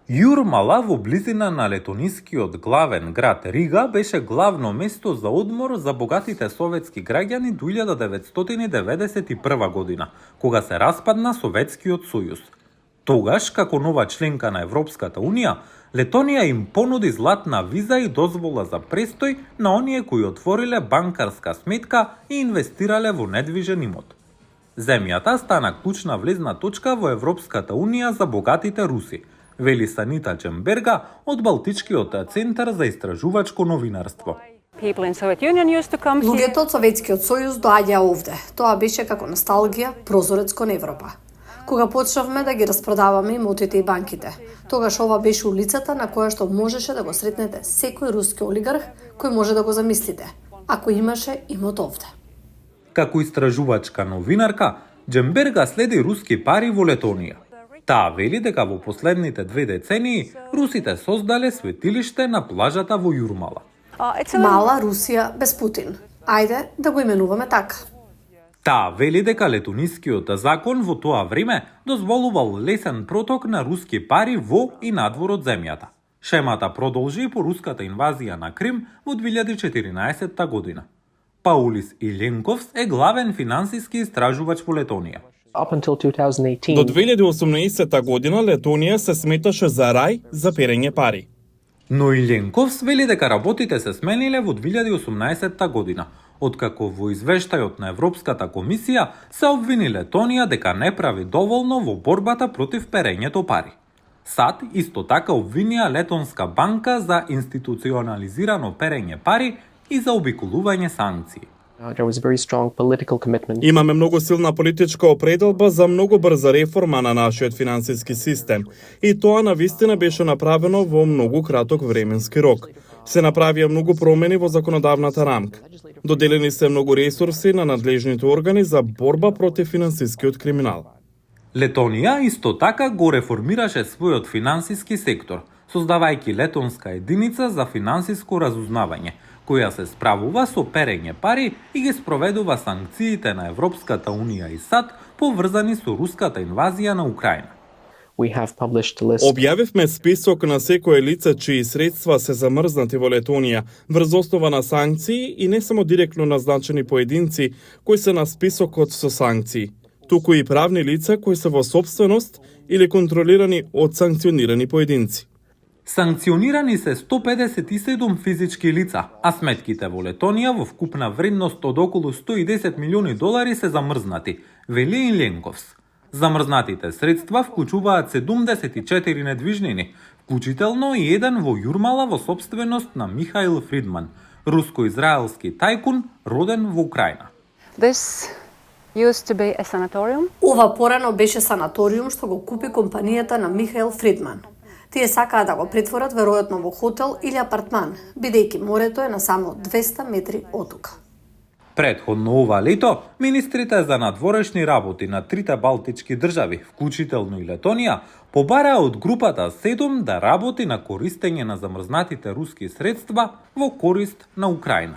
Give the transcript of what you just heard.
Јурмала во близина на летонискиот главен град Рига беше главно место за одмор за богатите советски граѓани до 1991 година, кога се распадна Советскиот сојуз. Тогаш, како нова членка на Европската Унија, Летонија им понуди златна виза и дозвола за престој на оние кои отвориле банкарска сметка и инвестирале во недвижен имот. Земјата стана клучна влезна точка во Европската Унија за богатите руси, вели Санита Чемберга од Балтичкиот центар за истражувачко новинарство. Луѓето од Советскиот сојуз доаѓаа овде. Тоа беше како носталгија, прозорец кон Европа. Кога почнавме да ги распродаваме имотите и банките, тогаш ова беше улицата на која што можеше да го сретнете секој руски олигарх кој може да го замислите, ако имаше имот овде. Како истражувачка новинарка, Джемберга следи руски пари во Летонија. Таа вели дека во последните 2 децении русите создале светилиште на плажата во Јурмала. Мала Русија без Путин. Ајде да го именуваме така. Таа вели дека летонискиот закон во тоа време дозволувал лесен проток на руски пари во и надвор од земјата. Шемата продолжи по руската инвазија на Крим во 2014 година. Паулис Иленковс е главен финансиски истражувач во Летонија. До 2018 година Летонија се сметаше за рај за перење пари. Но Иленковс вели дека работите се смениле во 2018 година, откако во извештајот на Европската комисија се обвини Летонија дека не прави доволно во борбата против перењето пари. САД исто така обвинија Летонска банка за институционализирано перење пари и за обиколување санкции. Имаме многу силна политичка определба за многу брза реформа на нашиот финансиски систем и тоа навистина беше направено во многу краток временски рок. Се направија многу промени во законодавната рамка. Доделени се многу ресурси на надлежните органи за борба против финансискиот криминал. Летонија исто така го реформираше својот финансиски сектор, создавајќи летонска единица за финансиско разузнавање, која се справува со перење пари и ги спроведува санкциите на Европската Унија и САД поврзани со руската инвазија на Украина. Објавивме список на секое лице чии средства се замрзнати во Летонија врз основа на санкции и не само директно назначени поединци кои се на списокот со санкции, туку и правни лица кои се во собственост или контролирани од санкционирани поединци. Санкционирани се 157 физички лица, а сметките во Летонија во вкупна вредност од околу 110 милиони долари се замрзнати, вели Иленковс. Замрзнатите средства вклучуваат 74 недвижнини, вклучително и еден во Јурмала во собственост на Михаил Фридман, руско-израелски тајкун роден во Украина. Ова порано беше санаториум што го купи компанијата на Михаил Фридман. Тие сакаа да го претворат веројатно во хотел или апартман, бидејќи морето е на само 200 метри од тука. Претходно ова лето, министрите за надворешни работи на трите балтички држави, вклучително и Летонија, побараа од групата 7 да работи на користење на замрзнатите руски средства во корист на Украина.